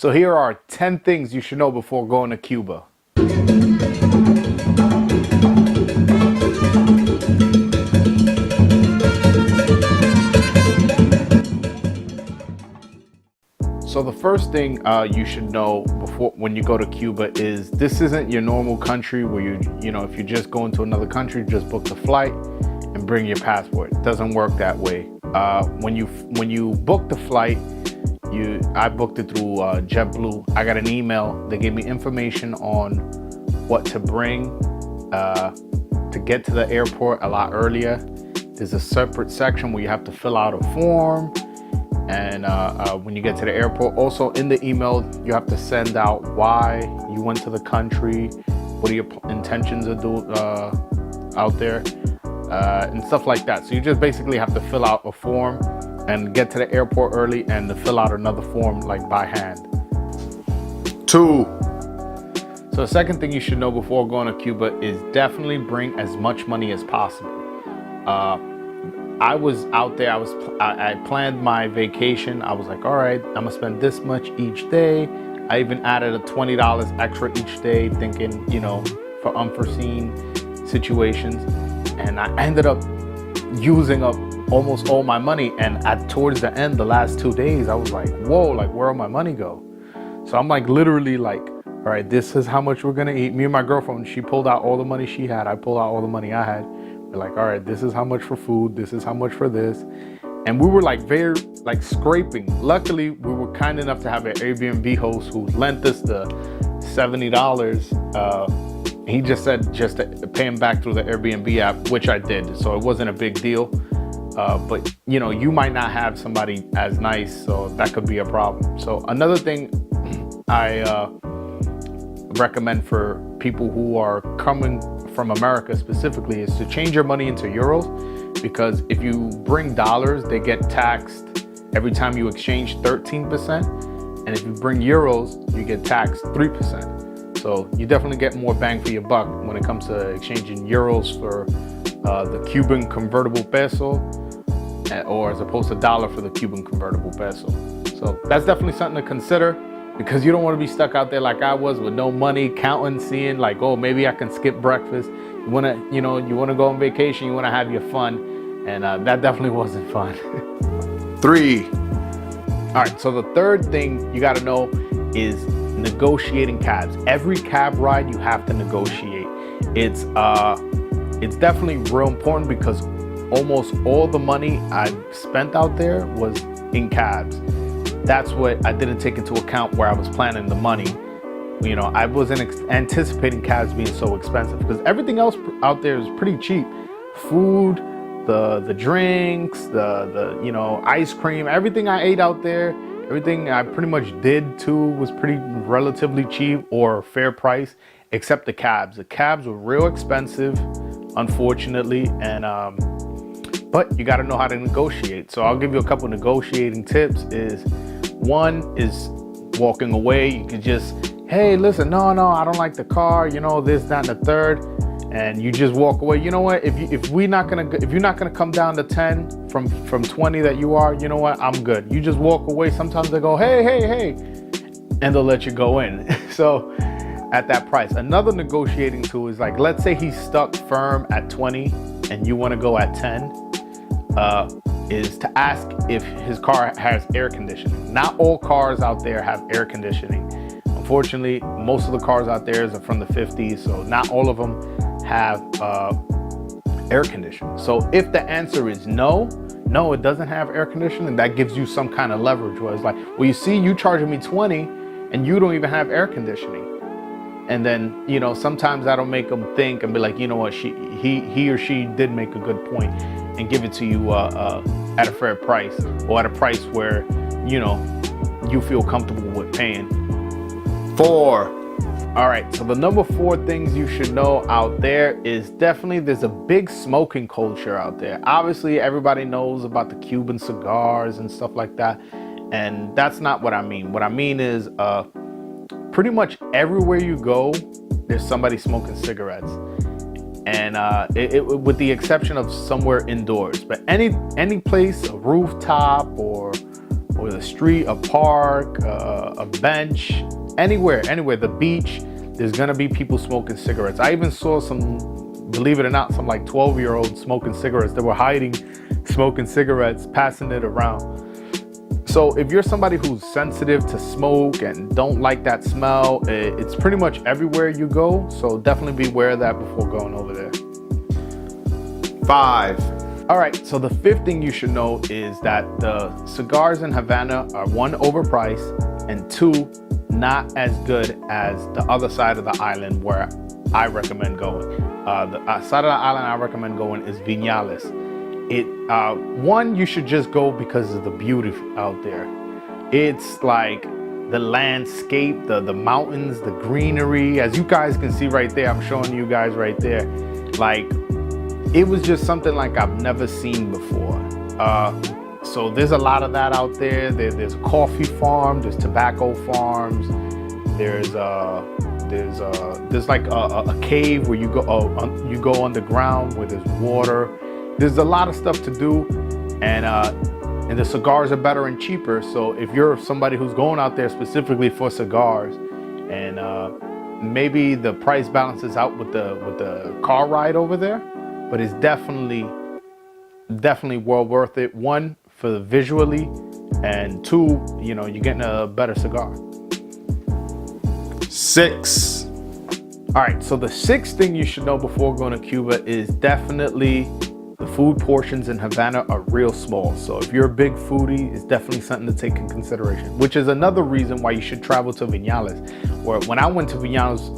So here are 10 things you should know before going to Cuba. So the first thing you should know when you go to Cuba is this isn't your normal country where you know if you're just going to another country, just book the flight and bring your passport. It doesn't work that way. When you book the flight, I booked it through JetBlue. I got an email. They gave me information on what to bring to get to the airport a lot earlier. There's a separate section where you have to fill out a form. And when you get to the airport, also in the email, you have to send out why you went to the country, what are your intentions of doing out there, and stuff like that. So you just basically have to fill out a form and get to the airport early and to fill out another form like by hand. 2. So the second thing you should know before going to Cuba is definitely bring as much money as possible. I was out there, I planned my vacation. I was like, all right, I'm gonna spend this much each day. I even added a $20 extra each day, thinking, you know, for unforeseen situations. And I ended up using up almost all my money. And towards the end, the last 2 days, I was like, whoa, like where'll my money go? So I'm like literally like, all right, this is how much we're gonna eat. Me and my girlfriend, she pulled out all the money she had. I pulled out all the money I had. We're like, all right, this is how much for food. This is how much for this. And we were like very like scraping. Luckily, we were kind enough to have an Airbnb host who lent us the $70. He just said just to pay him back through the Airbnb app, which I did. So it wasn't a big deal. But you know, you might not have somebody as nice, so that could be a problem. So another thing I recommend for people who are coming from America specifically is to change your money into euros, because if you bring dollars, they get taxed every time you exchange 13%. And if you bring euros, you get taxed 3%. So you definitely get more bang for your buck when it comes to exchanging euros for the Cuban convertible peso, or as opposed to dollar for the Cuban convertible peso. So that's definitely something to consider, because you don't want to be stuck out there like I was with no money, counting, seeing like, oh, maybe I can skip breakfast. You want to go on vacation, you want to have your fun, and that definitely wasn't fun. 3. All right, so the third thing you got to know is negotiating cabs. Every cab ride you have to negotiate. It's definitely real important, because almost all the money I spent out there was in cabs. That's what I didn't take into account where I was planning the money. You know, I wasn't anticipating cabs being so expensive, because everything else out there is pretty cheap. Food, the drinks, the you know, ice cream, everything I ate out there, everything I pretty much did too was pretty relatively cheap or fair price, except the cabs. The cabs were real expensive, unfortunately, and but you got to know how to negotiate. So I'll give you a couple negotiating tips. One is walking away. You could just, hey, listen, no, I don't like the car, you know, this, that, and the third, and you just walk away. You know what? If you're not gonna come down to 10 from 20 that you are, you know what? I'm good. You just walk away. Sometimes they go, hey, and they'll let you go in. So at that price. Another negotiating tool is like, let's say he's stuck firm at 20 and you want to go at 10. Is to ask if his car has air conditioning. Not all cars out there have air conditioning. Unfortunately, most of the cars out there are from the 50s, so not all of them have air conditioning. So if the answer is no, it doesn't have air conditioning, that gives you some kind of leverage where it's like, well, you see, you charging me 20 and you don't even have air conditioning. And then, you know, sometimes that'll make them think and be like, you know what, he or she did make a good point, and give it to you at a fair price, or at a price where, you know, you feel comfortable with paying. 4. All right, so the number 4 things you should know out there is definitely there's a big smoking culture out there. Obviously, everybody knows about the Cuban cigars and stuff like that, and that's not what I mean. What I mean is pretty much everywhere you go, there's somebody smoking cigarettes. And with the exception of somewhere indoors, but any place, a rooftop or with a street, a park, a bench, anywhere, the beach, there's gonna be people smoking cigarettes. I even saw some, believe it or not, some like 12-year-olds smoking cigarettes. They were hiding, smoking cigarettes, passing it around. So if you're somebody who's sensitive to smoke and don't like that smell, it's pretty much everywhere you go. So definitely be aware of that before going over there. 5. All right, so the 5th thing you should know is that the cigars in Havana are 1, overpriced, and 2, not as good as the other side of the island where I recommend going. The side of the island I recommend going is Viñales. One, you should just go because of the beauty out there. It's like the landscape, the mountains, the greenery. As you guys can see right there, I'm showing you guys right there. Like, it was just something like I've never seen before. So there's a lot of that out there. There's a coffee farm, there's tobacco farms, there's like a cave where you go underground where there's water. There's a lot of stuff to do, and the cigars are better and cheaper. So if you're somebody who's going out there specifically for cigars, and maybe the price balances out with the car ride over there, but it's definitely well worth it. 1, for the visually, and 2, you're getting a better cigar. 6. All right, so the 6th thing you should know before going to Cuba is definitely the food portions in Havana are real small. So if you're a big foodie, it's definitely something to take in consideration, which is another reason why you should travel to Viñales. Where when I went to Viñales,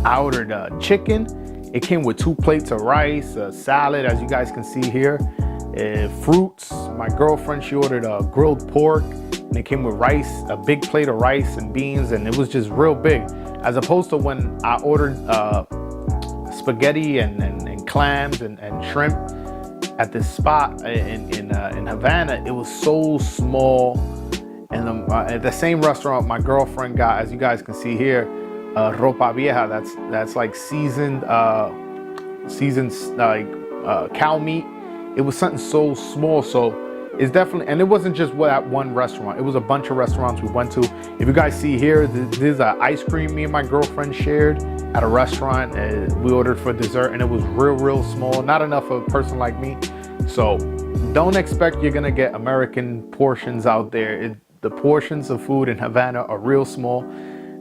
I ordered chicken. It came with 2 plates of rice, a salad, as you guys can see here, fruits. My girlfriend, she ordered grilled pork, and it came with rice, a big plate of rice and beans, and it was just real big. As opposed to when I ordered spaghetti and clams and shrimp at this spot in Havana, it was so small. And at the same restaurant, my girlfriend got, as you guys can see here, ropa vieja. That's like seasoned cow meat. It was something so small. So it's definitely, and it wasn't just at one restaurant. It was a bunch of restaurants we went to. If you guys see here, there's an ice cream me and my girlfriend shared at a restaurant. We ordered for dessert, and it was real small. Not enough for a person like me. So don't expect you're gonna get American portions out there. The portions of food in Havana are real small.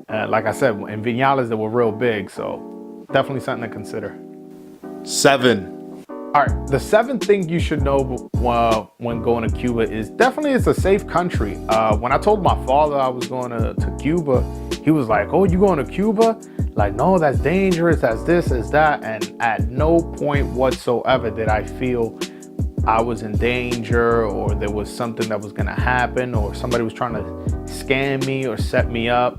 Like I said, in Viñales, they were real big. So definitely something to consider. 7. All right, the 7th thing you should know when going to Cuba is definitely it's a safe country. When I told my father I was going to Cuba, he was like, "Oh, you going to Cuba? Like, no, that's dangerous, that's this, that's that." And at no point whatsoever did I feel I was in danger, or there was something that was gonna happen, or somebody was trying to scam me or set me up.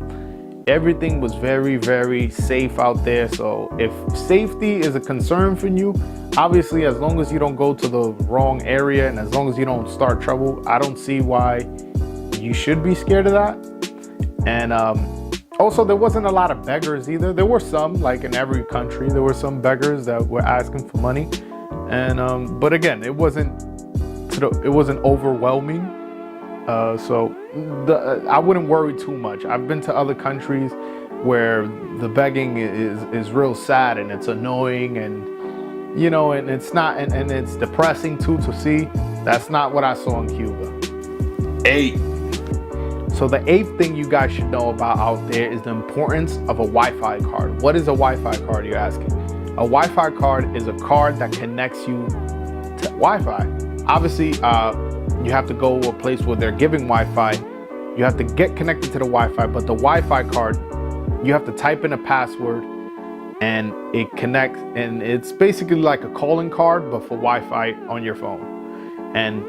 Everything was very safe out there. So if safety is a concern for you, obviously, as long as you don't go to the wrong area and as long as you don't start trouble, I don't see why you should be scared of that. And also, there wasn't a lot of beggars either. There were some, like in every country, there were some beggars that were asking for money. And but again, it wasn't overwhelming. So I wouldn't worry too much. I've been to other countries where the begging is real sad and it's annoying, and and it's not, and it's depressing too to see. That's not what I saw in Cuba. 8. So the 8th thing you guys should know about out there is the importance of a Wi-Fi card. What is a Wi-Fi card, you're asking? A Wi-Fi card is a card that connects you to Wi-Fi. Obviously, you have to go to a place where they're giving Wi-Fi. You have to get connected to the Wi-Fi, but the Wi-Fi card, you have to type in a password and it connects, and it's basically like a calling card, but for Wi-Fi on your phone. And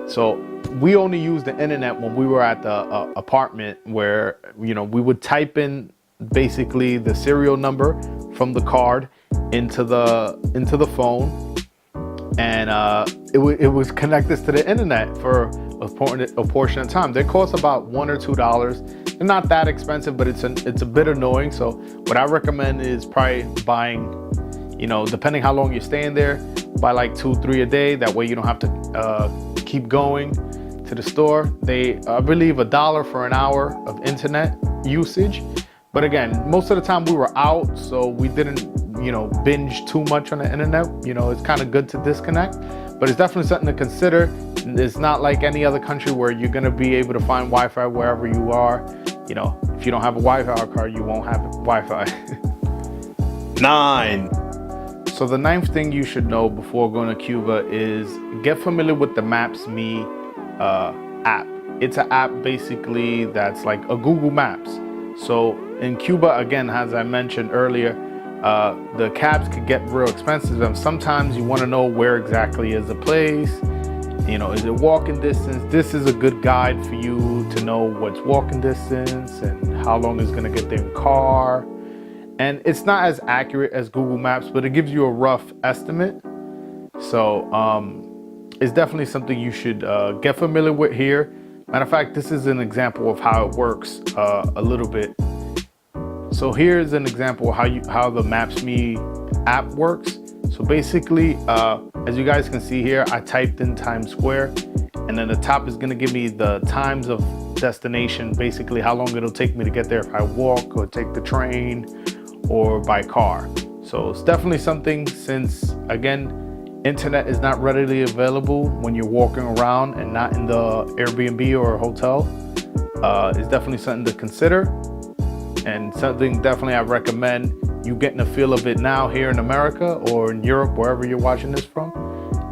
so we only used the internet when we were at the apartment, where we would type in basically the serial number from the card into the phone, and it was connect us to the internet for a portion of time. They cost about $1 or $2. They're not that expensive, but it's a bit annoying. So what I recommend is probably buying, depending how long you're staying there, buy like 2-3 a day. That way you don't have to keep going to the store. They, I believe, $1 for an hour of internet usage. But again, most of the time we were out, so we didn't, you know, binge too much on the internet. You know, it's kind of good to disconnect, but it's definitely something to consider. It's not like any other country where you're gonna be able to find Wi-Fi wherever you are. You know, if you don't have a Wi-Fi card, you won't have Wi-Fi. 9. So the 9th thing you should know before going to Cuba is get familiar with the Maps.me app. It's an app basically that's like a Google Maps. So in Cuba, again, as I mentioned earlier, the cabs could get real expensive, and sometimes you want to know where exactly is the place. You know, is it walking distance? This is a good guide for you to know what's walking distance and how long it's going to get there in car. And it's not as accurate as Google Maps, but it gives you a rough estimate. So it's definitely something you should get familiar with here. Matter of fact, this is an example of how it works a little bit. So here's an example of how the Maps.me app works. So basically, as you guys can see here, I typed in Times Square, and then the top is going to give me the times of destination, basically how long it'll take me to get there if I walk or take the train or by car. So it's definitely something, since again, internet is not readily available when you're walking around and not in the Airbnb or a hotel. It's definitely something to consider, and something definitely I recommend you getting a feel of it now here in America or in Europe, wherever you're watching this from,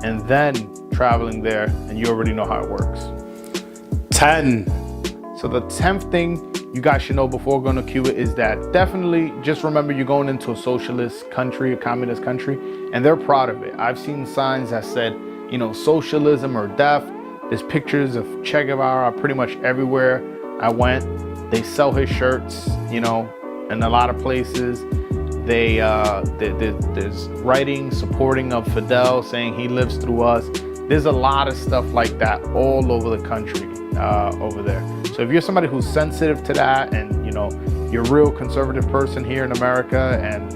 and then traveling there, and you already know how it works. 10. So the 10th thing you guys should know before going to Cuba is that definitely just remember you're going into a socialist country, a communist country, and they're proud of it. I've seen signs that said, you know, socialism or death. There's pictures of Che Guevara pretty much everywhere I went. They sell his shirts, you know, in a lot of places. There's writing supporting of Fidel, saying he lives through us. There's a lot of stuff like that all over the country over there. So if you're somebody who's sensitive to that, and you know, you're a real conservative person here in America, and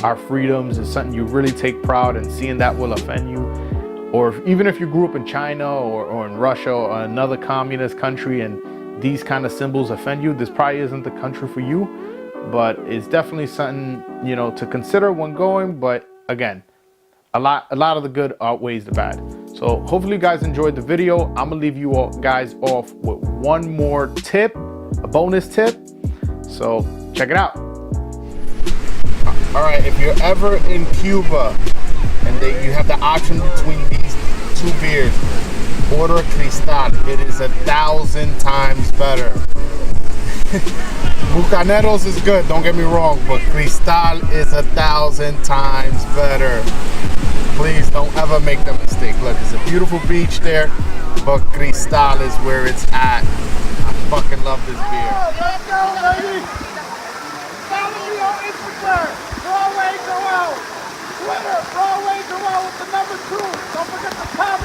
our freedoms is something you really take pride in, seeing that will offend you, or even if you grew up in China or in Russia or another communist country and these kind of symbols offend you, this probably isn't the country for you. But it's definitely something, you know, to consider when going. But again, a lot of the good outweighs the bad. So hopefully you guys enjoyed the video. I'm gonna leave you all guys off with one more tip, a bonus tip. So check it out. All right, if you're ever in Cuba and you have the option between these two beers, order Cristal. It is 1,000 times better. Bucaneros is good, don't get me wrong, but Cristal is 1,000 times better. Please don't ever make that mistake. Look, it's a beautiful beach there, but Cristal is where it's at. I fucking love this beer. Let's go, ladies! Follow me on Instagram, Broadway Joel. Twitter, Broadway Joel with the number 2. Don't forget to follow.